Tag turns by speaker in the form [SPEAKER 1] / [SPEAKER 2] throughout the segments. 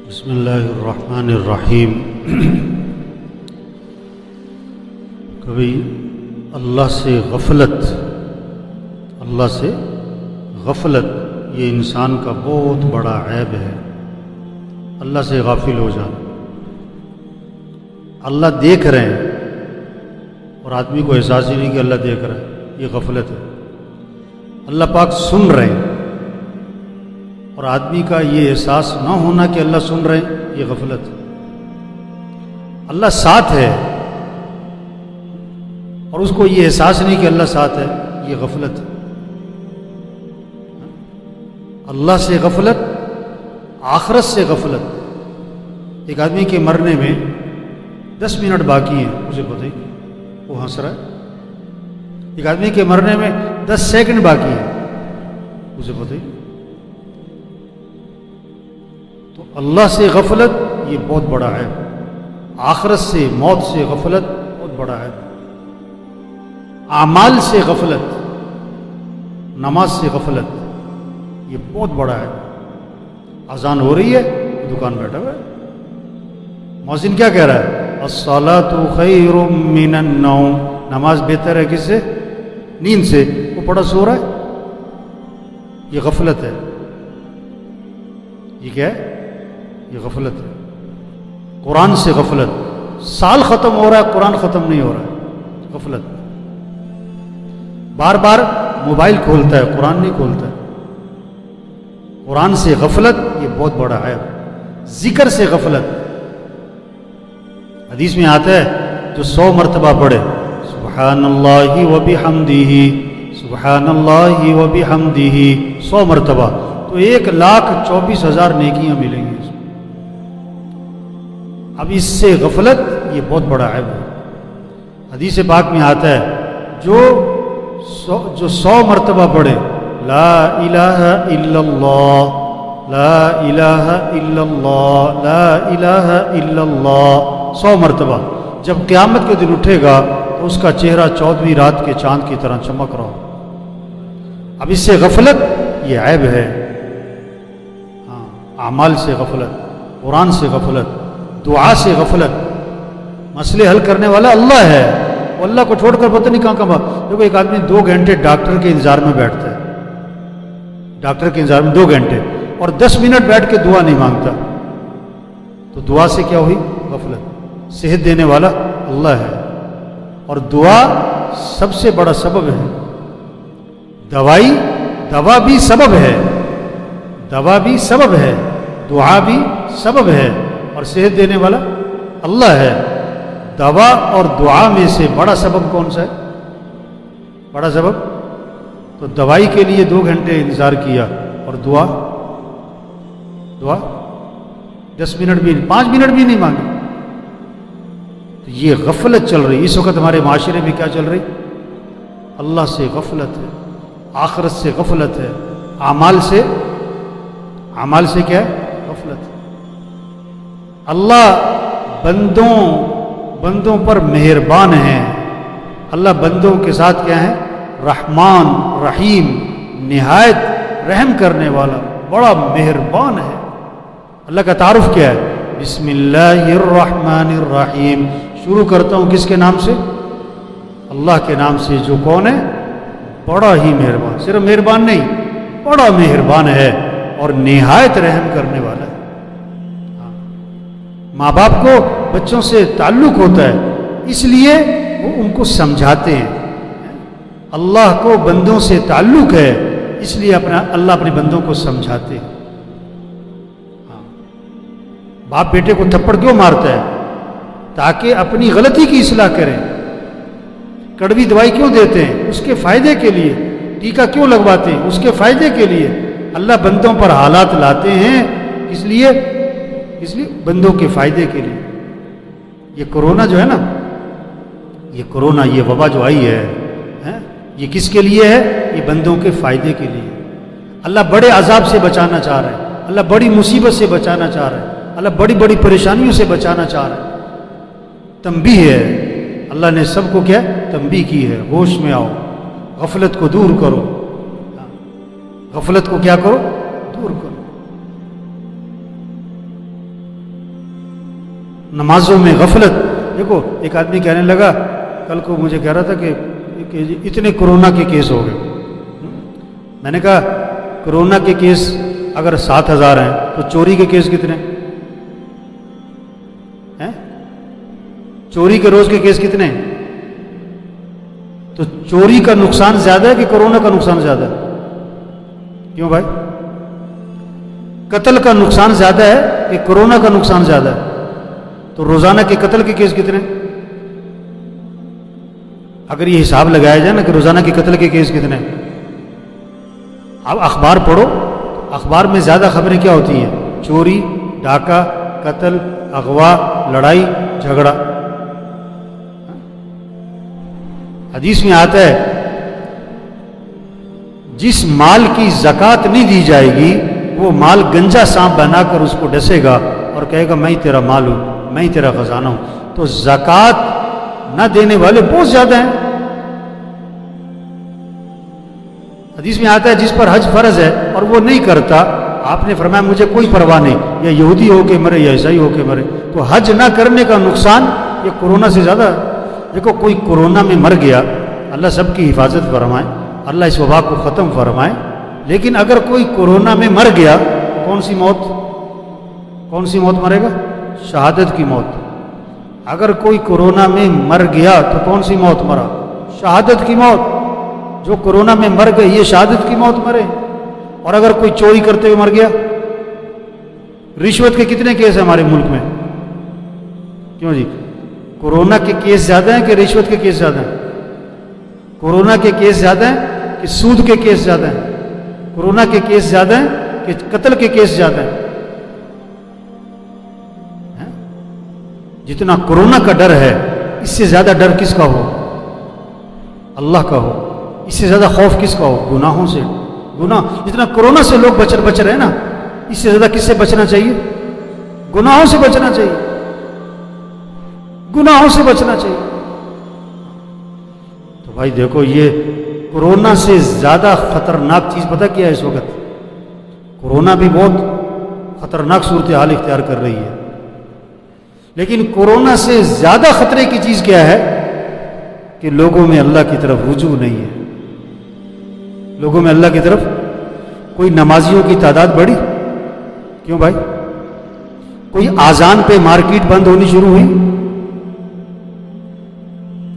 [SPEAKER 1] بسم اللہ الرحمن الرحیم۔ کبھی اللہ سے غفلت یہ انسان کا بہت بڑا عیب ہے۔ اللہ سے غافل ہو جانا، اللہ دیکھ رہے ہیں اور آدمی کو احساس ہی نہیں کہ اللہ دیکھ رہا ہے، یہ غفلت ہے۔ اللہ پاک سن رہے ہیں اور آدمی کا یہ احساس نہ ہونا کہ اللہ سن رہے ہیں، یہ غفلت ہے۔ اللہ ساتھ ہے اور اس کو یہ احساس نہیں کہ اللہ ساتھ ہے، یہ غفلت ہے۔ اللہ سے غفلت، آخرت سے غفلت۔ ایک آدمی کے مرنے میں 10 منٹ باقی ہیں، مجھے پتہ ہی وہ ہنس رہا ہے۔ ایک آدمی کے مرنے میں 10 سیکنڈ باقی ہیں، مجھے پتہ ہی۔ تو اللہ سے غفلت یہ بہت بڑا ہے، آخرت سے، موت سے غفلت بہت بڑا ہے۔ اعمال سے غفلت، نماز سے غفلت یہ بہت بڑا ہے۔ اذان ہو رہی ہے، دکان بیٹھا ہوا ہے، مؤذن کیا کہہ رہا ہے؟ الصلاۃ خیر من النوم، نماز بہتر ہے کس سے؟ نیند سے۔ وہ پڑا سو رہا ہے، یہ غفلت ہے۔ یہ کیا ہے؟ یہ غفلت ہے۔ قرآن سے غفلت، سال ختم ہو رہا ہے قرآن ختم نہیں ہو رہا ہے، غفلت۔ بار بار موبائل کھولتا ہے، قرآن نہیں کھولتا ہے، قرآن سے غفلت یہ بہت بڑا ہے۔ ذکر سے غفلت، حدیث میں آتا ہے جو 100 مرتبہ پڑھے سبحان اللہ و بحمدہ، سبحان اللہ و بحمدہ 100 مرتبہ، تو 1,24,000 نیکیاں ملیں گی۔ اب اس سے غفلت یہ بہت بڑا عیب ہے۔ حدیث پاک میں آتا ہے جو 100 مرتبہ پڑھے لا الہ الا اللہ، لا الہ الا اللہ، لا الہ الا اللہ 100 مرتبہ، جب قیامت کے دن اٹھے گا تو اس کا چہرہ 14ویں رات کے چاند کی طرح چمک رہا ہو۔ اب اس سے غفلت یہ عیب ہے۔ اعمال سے غفلت، قرآن سے غفلت، دعا سے غفلت۔ مسئلے حل کرنے والا اللہ ہے، وہ اللہ کو چھوڑ کر پتہ نہیں کہاں کہاں۔ دیکھو ایک آدمی 2 گھنٹے ڈاکٹر کے انتظار میں بیٹھتا ہے، ڈاکٹر کے انتظار میں 2 گھنٹے، اور 10 منٹ بیٹھ کے دعا نہیں مانگتا، تو دعا سے کیا ہوئی؟ غفلت۔ صحت دینے والا اللہ ہے، اور دعا سب سے بڑا سبب ہے۔ دوا بھی سبب ہے، دوا بھی سبب ہے، دعا بھی سبب ہے، اور صحت دینے والا اللہ ہے۔ دوا اور دعا میں سے بڑا سبب کون سا ہے؟ بڑا سبب تو دوائی کے لیے 2 گھنٹے انتظار کیا، اور دعا 10 منٹ بھی، 5 منٹ بھی نہیں مانگی۔ تو یہ غفلت چل رہی اس وقت ہمارے معاشرے میں۔ کیا چل رہی؟ اللہ سے غفلت ہے، آخرت سے غفلت ہے، اعمال سے کیا ہے؟ غفلت۔ اللہ بندوں پر مہربان ہے، اللہ بندوں کے ساتھ کیا ہے؟ رحمان رحیم، نہایت رحم کرنے والا، بڑا مہربان ہے۔ اللہ کا تعارف کیا ہے؟ بسم اللہ الرحمن الرحیم۔ شروع کرتا ہوں کس کے نام سے؟ اللہ کے نام سے، جو کون ہے؟ بڑا ہی مہربان، صرف مہربان نہیں، بڑا مہربان ہے اور نہایت رحم کرنے والا ہے۔ ماں باپ کو بچوں سے تعلق ہوتا ہے، اس لیے وہ ان کو سمجھاتے ہیں۔ اللہ کو بندوں سے تعلق ہے، اس لیے اللہ اپنے بندوں کو سمجھاتے ہیں۔ باپ بیٹے کو تھپڑ کیوں مارتا ہے؟ تاکہ اپنی غلطی کی اصلاح کریں۔ کڑوی دوائی کیوں دیتے ہیں؟ اس کے فائدے کے لیے۔ ٹیکہ کیوں لگواتے ہیں؟ اس کے فائدے کے لیے۔ اللہ بندوں پر حالات لاتے ہیں، اس لیے بندوں کے فائدے کے لیے۔ یہ کورونا جو ہے نا، یہ وبا جو آئی ہے، یہ کس کے لیے ہے؟ یہ بندوں کے فائدے کے لیے۔ اللہ بڑے عذاب سے بچانا چاہ رہا ہے، اللہ بڑی مصیبت سے بچانا چاہ رہا ہے، اللہ بڑی بڑی پریشانیوں سے بچانا چاہ رہا ہے۔ تنبیہ ہے، اللہ نے سب کو کیا تنبیہ کی ہے، ہوش میں آؤ، غفلت کو دور کرو، غفلت کو کیا کرو؟ دور کرو۔ نمازوں میں غفلت. دیکھو ایک آدمی کہنے لگا کل کو مجھے کہہ رہا تھا کہ اتنے کورونا کے کیس ہو گئے. میں نے کہا کورونا کے کیس اگر 7,000 ہیں تو چوری کے کیس کتنے ہیں؟ چوری کے روز کے کیس کتنے ہیں؟ تو چوری کا نقصان زیادہ ہے کہ کورونا کا نقصان زیادہ ہے؟ کیوں بھائی؟ قتل کا نقصان زیادہ ہے کہ کورونا کا نقصان زیادہ ہے؟ تو روزانہ کے قتل کے کیس کتنے؟ اگر یہ حساب لگایا جائے نا کہ روزانہ کے قتل کے کیس کتنے، اب اخبار پڑھو، اخبار میں زیادہ خبریں کیا ہوتی ہیں؟ چوری، ڈاکہ، قتل، اغوا، لڑائی جھگڑا. حدیث میں آتا ہے جس مال کی زکوٰۃ نہیں دی جائے گی وہ مال گنجا سانپ بنا کر اس کو ڈسے گا اور کہے گا میں ہی تیرا مال ہوں، میں ہی تیرا خزانہ ہوں. تو زکوٰۃ نہ دینے والے بہت زیادہ ہیں. حدیث میں آتا ہے جس پر حج فرض ہے اور وہ نہیں کرتا، آپ نے فرمایا مجھے کوئی پرواہ نہیں، یا یہودی ہو کے مرے یا عیسائی ہو کے مرے. تو حج نہ کرنے کا نقصان یہ کورونا سے زیادہ ہے. دیکھو کوئی کورونا میں مر گیا، اللہ سب کی حفاظت فرمائے، اللہ اس وبا کو ختم فرمائے. لیکن اگر کوئی کورونا میں مر گیا کون سی موت مرے گا؟ شہادت کی موت. اگر کوئی کورونا میں مر گیا تو کون سی موت مرا؟ شہادت کی موت. جو کورونا میں مر گئے یہ شہادت کی موت مرے. اور اگر کوئی چوری کرتے ہوئے مر گیا، رشوت کے کتنے کیس ہیں ہمارے ملک میں؟ کیوں جی؟ کورونا کے کیس زیادہ ہیں کہ رشوت کے کیس زیادہ ہیں؟ کورونا کے کیس زیادہ ہیں کہ سود کے کیس زیادہ ہیں؟ کورونا کے کیس زیادہ ہیں کہ قتل کے کیس زیادہ ہیں؟ جتنا کورونا کا ڈر ہے اس سے زیادہ ڈر کس کا ہو؟ اللہ کا ہو. اس سے زیادہ خوف کس کا ہو؟ گناہوں سے. گناہ جتنا کورونا سے لوگ بچ رہے ہیں نا، اس سے زیادہ کس سے بچنا چاہیے؟ گناہوں سے بچنا چاہیے. گناہوں سے بچنا چاہیے. تو بھائی دیکھو یہ کورونا سے زیادہ خطرناک چیز پتہ کیا ہے اس وقت؟ کورونا بھی بہت خطرناک صورتحال اختیار کر رہی ہے، لیکن کورونا سے زیادہ خطرے کی چیز کیا ہے؟ کہ لوگوں میں اللہ کی طرف رجوع نہیں ہے. لوگوں میں اللہ کی طرف. کوئی نمازیوں کی تعداد بڑھی. کیوں بھائی؟ کوئی آذان پہ مارکیٹ بند ہونی شروع ہوئی.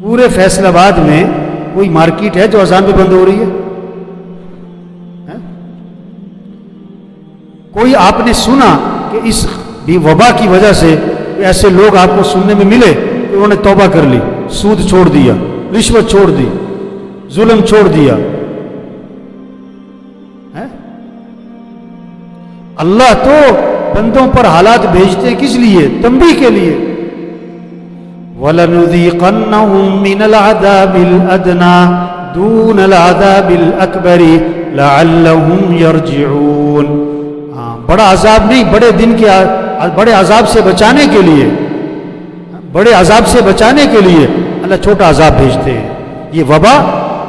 [SPEAKER 1] پورے فیصل آباد میں کوئی مارکیٹ ہے جو آذان پہ بند ہو رہی ہے؟ کوئی آپ نے سنا کہ اس وبا کی وجہ سے ایسے لوگ آپ کو سننے میں ملے کہ انہوں نے توبہ کر لی، سود چھوڑ دیا، رشوت چھوڑ دی، ظلم چھوڑ دیا؟ اللہ تو بندوں پر حالات بھیجتے کس لیے؟ تنبیہ کے لیے. وَلَنُذِيقَنَّهُم مِّنَ الْعَذَابِ الْأَدْنَىٰ دُونَ الْعَذَابِ الْأَكْبَرِ لَعَلَّهُمْ يَرْجِعُونَ. بڑا عذاب نہیں، بڑے دن کے بڑے عذاب سے بچانے کے لیے، بڑے عذاب سے بچانے کے لیے اللہ چھوٹا عذاب بھیجتے ہیں. یہ وبا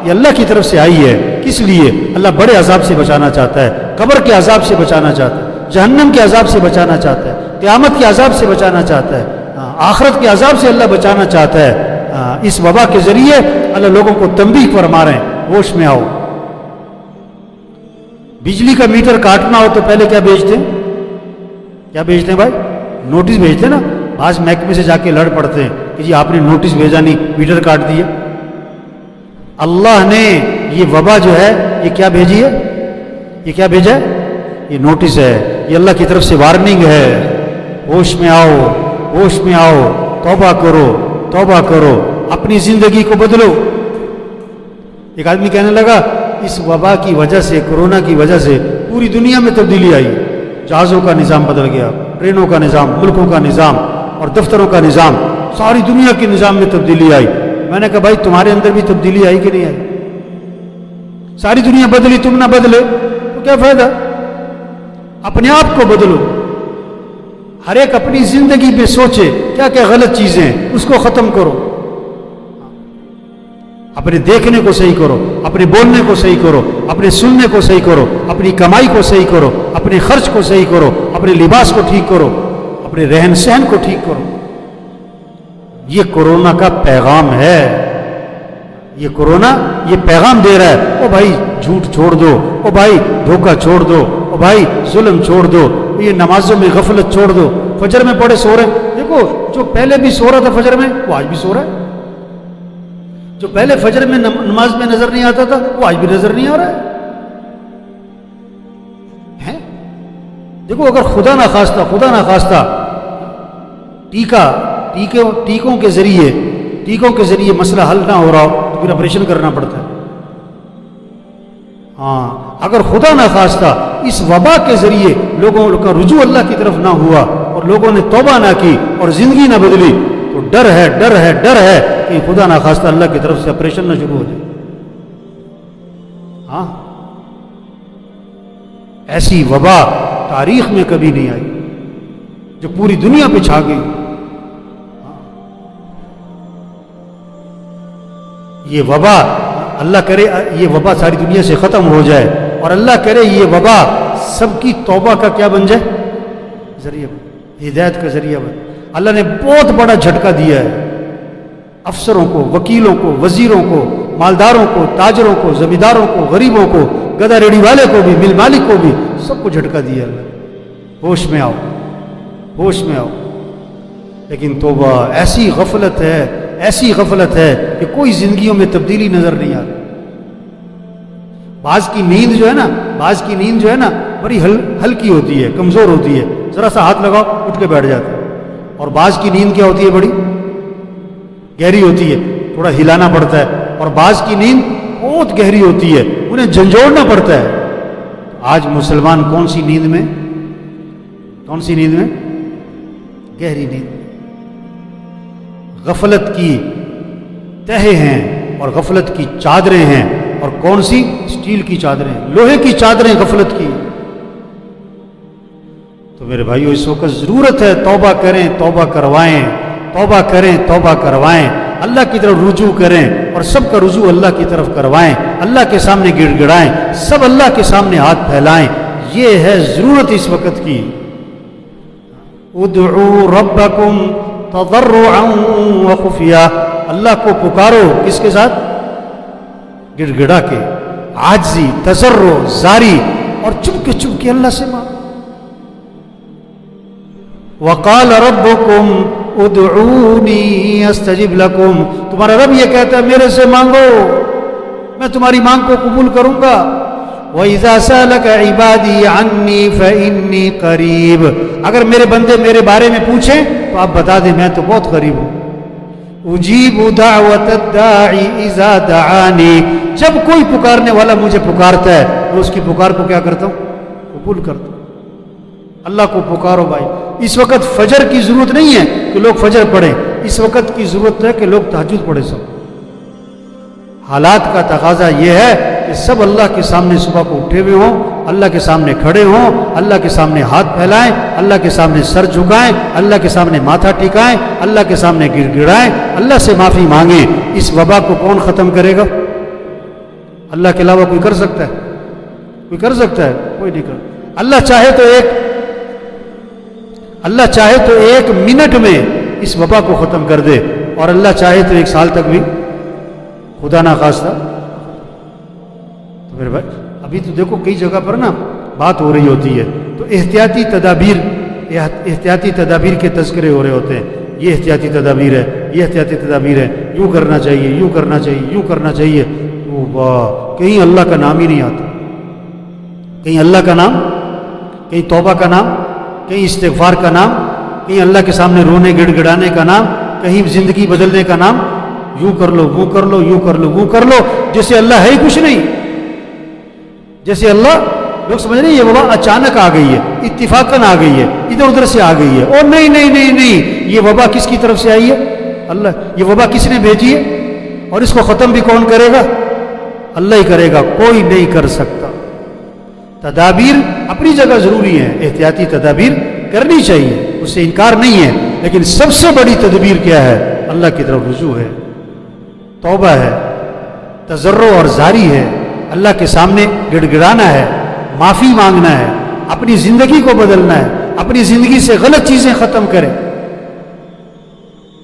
[SPEAKER 1] یہ اللہ کی طرف سے آئی ہے. کس لیے؟ اللہ بڑے عذاب سے بچانا چاہتا ہے، قبر کے عذاب سے بچانا چاہتا ہے، جہنم کے عذاب سے بچانا چاہتا ہے، قیامت کے عذاب سے بچانا چاہتا ہے، آخرت کے عذاب سے اللہ بچانا چاہتا ہے. اس وبا کے ذریعے اللہ لوگوں کو تنبیہ فرما رہے ہیں، ہوش میں آؤ. بجلی کا میٹر کاٹنا ہو تو پہلے کیا بھیجتے ہیں؟ کیا بھیجتے ہیں بھائی؟ نوٹس بھیجتے ہیں نا. بعض محکمے سے جا کے لڑ پڑتے ہیں کہ جی آپ نے نوٹس بھیجا نہیں، میٹر کاٹ دیا. اللہ نے یہ وبا جو ہے یہ کیا بھیجی ہے؟ یہ کیا بھیجا ہے؟ یہ نوٹس ہے، یہ اللہ کی طرف سے وارننگ ہے. ہوش میں آؤ، ہوش میں آؤ، توبہ کرو، توبہ کرو، اپنی زندگی کو بدلو. ایک آدمی کہنے لگا اس وبا کی وجہ سے، کورونا کی وجہ سے پوری دنیا میں تبدیلی آئی. جہازوں کا نظام بدل گیا، ٹرینوں کا نظام، ملکوں کا نظام اور دفتروں کا نظام، ساری دنیا کے نظام میں تبدیلی آئی. میں نے کہا بھائی تمہارے اندر بھی تبدیلی آئی کہ نہیں آئی؟ ساری دنیا بدلی، تم نہ بدلے تو کیا فائدہ؟ اپنے آپ کو بدلو. ہر ایک اپنی زندگی پہ سوچے کیا کیا غلط چیزیں ہیں، اس کو ختم کرو. اپنے دیکھنے کو صحیح کرو، اپنے بولنے کو صحیح کرو، اپنے سننے کو صحیح کرو، اپنی کمائی کو صحیح کرو، اپنے خرچ کو صحیح کرو، اپنے لباس کو ٹھیک کرو، اپنے رہن سہن کو ٹھیک کرو. یہ کورونا کا پیغام ہے. یہ کورونا یہ پیغام دے رہا ہے، او بھائی جھوٹ چھوڑ دو، او بھائی دھوکہ چھوڑ دو، او بھائی ظلم چھوڑ دو، یہ نمازوں میں غفلت چھوڑ دو. فجر میں پڑھے سو رہے، دیکھو جو پہلے بھی سو رہا تھا فجر میں وہ آج بھی سو رہا ہے. جو پہلے فجر میں نماز میں نظر نہیں آتا تھا وہ آج بھی نظر نہیں آ رہا ہے. دیکھو اگر خدا نہ خواستہ ٹیکوں کے ذریعے مسئلہ حل نہ ہو رہا ہو تو پھر آپریشن کرنا پڑتا ہے. ہاں اگر خدا نہ خواستہ اس وبا کے ذریعے لوگوں کا رجوع اللہ کی طرف نہ ہوا اور لوگوں نے توبہ نہ کی اور زندگی نہ بدلی تو ڈر ہے کہ خدا نہ خواستہ اللہ کی طرف سے آپریشن نہ شروع ہو جائے. ہاں ایسی وبا تاریخ میں کبھی نہیں آئی جو پوری دنیا پہ چھا گئی. یہ وبا اللہ کرے یہ وبا ساری دنیا سے ختم ہو جائے اور اللہ کرے یہ وبا سب کی توبہ کا کیا بن جائے، ذریعہ بن، ہدایت کا ذریعہ بن. اللہ نے بہت بڑا جھٹکا دیا ہے افسروں کو، وکیلوں کو، وزیروں کو، مالداروں کو، تاجروں کو، زمینداروں کو، غریبوں کو، گدا ریڑھی والے کو بھی، مل مالک کو بھی، سب کو جھٹکا دیا اللہ. ہوش میں آؤ. لیکن توبہ ایسی غفلت ہے کہ کوئی زندگیوں میں تبدیلی نظر نہیں آتی. بعض کی نیند جو ہے نا بڑی ہلکی ہوتی ہے، کمزور ہوتی ہے، ذرا سا ہاتھ لگاؤ اٹھ کے بیٹھ جاتے ہیں. اور بعض کی نیند کیا ہوتی ہے، بڑی گہری ہوتی ہے، تھوڑا ہلانا پڑتا ہے. اور بعض کی نیند بہت گہری ہوتی ہے، انہیں جھنجھوڑنا پڑتا ہے. آج مسلمان کون سی نیند میں گہری نیند، غفلت کی تہے ہیں اور غفلت کی چادریں ہیں. اور کون سی؟ اسٹیل کی چادریں، لوہے کی چادریں غفلت کی. تو میرے بھائیو اس وقت ضرورت ہے توبہ کریں، توبہ کروائیں، اللہ کی طرف رجوع کریں اور سب کا رجوع اللہ کی طرف کروائیں، اللہ کے سامنے گڑ گڑائیں، سب اللہ کے سامنے ہاتھ پھیلائیں. یہ ہے ضرورت اس وقت کی. ادعوا ربکم تضرعا وخفیا، اللہ کو پکارو کس کے ساتھ؟ گڑ گڑا کے، عاجزی، تضرع، زاری، اور چپ کے اللہ سے مانگو. وقال ربکم ادعونی استجب لکم، تمہارا رب یہ کہتا ہے میرے سے مانگو، میں تمہاری مانگ کو قبول کروں گا. وَإِذَا سَأَلَكَ عِبَادِي عَنِّي فَإِنِّي قَرِيبٌ، اگر میرے بندے میرے بارے میں پوچھیں تو آپ بتا دیں میں تو بہت قریب ہوں. اجیب دعوت الداعی اذا دعانی، جب کوئی پکارنے والا مجھے پکارتا ہے تو اس کی پکار کو کیا کرتا ہوں؟ قبول کرتا ہوں. اللہ کو پکارو بھائی. اس وقت فجر کی ضرورت نہیں ہے کہ لوگ فجر پڑھیں، اس وقت کی ضرورت ہے کہ لوگ تہجد پڑھیں. سب حالات کا تقاضا یہ ہے کہ سب اللہ کے سامنے صبح کو اٹھے ہوئے ہوں، اللہ کے سامنے کھڑے ہوں، اللہ کے سامنے ہاتھ پھیلائیں، اللہ کے سامنے سر جھکائیں، اللہ کے سامنے ماتھا ٹکائیں، اللہ کے سامنے گڑ گڑائیں، اللہ سے معافی مانگیں. اس وبا کو کون ختم کرے گا؟ اللہ کے علاوہ کوئی کر سکتا ہے؟ کوئی نہیں کر. اللہ چاہے تو ایک منٹ میں اس وبا کو ختم کر دے، اور اللہ چاہے تو 1 سال تک بھی، خدا نہ خواستہ. تو میرے بھائی ابھی تو دیکھو کئی جگہ پر نا بات ہو رہی ہوتی ہے تو احتیاطی تدابیر کے تذکرے ہو رہے ہوتے ہیں. یہ احتیاطی تدابیر ہے، یوں کرنا چاہیے. کہیں اللہ کا نام ہی نہیں آتا، کہیں اللہ کا نام، کہیں توبہ کا نام، کہیں استغفار کا نام، کہیں اللہ کے سامنے رونے گڑ گڑانے کا نام، کہیں زندگی بدلنے کا نام. یوں کر لو، وہ کر لو، یوں کر لو، وہ کر لو، جیسے اللہ ہے ہی کچھ نہیں. جیسے اللہ، لوگ سمجھ رہے ہیں یہ وبا اچانک آ گئی ہے، اتفاقاً آ گئی ہے، ادھر ادھر سے آ گئی ہے. اور نہیں، یہ وبا کس کی طرف سے آئی ہے؟ اللہ. یہ وبا کس نے بھیجی ہے؟ اور اس کو ختم بھی کون کرے گا؟ اللہ ہی کرے گا، کوئی نہیں کر سکتا. تدابیر اپنی جگہ ضروری ہیں، احتیاطی تدابیر کرنی چاہیے، اس سے انکار نہیں ہے. لیکن سب سے بڑی تدبیر کیا ہے؟ اللہ کی طرف رجوع ہے، توبہ ہے، تضرع اور زاری ہے، اللہ کے سامنے گڑ گڑانا ہے، معافی مانگنا ہے، اپنی زندگی کو بدلنا ہے، اپنی زندگی سے غلط چیزیں ختم کریں.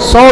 [SPEAKER 1] 100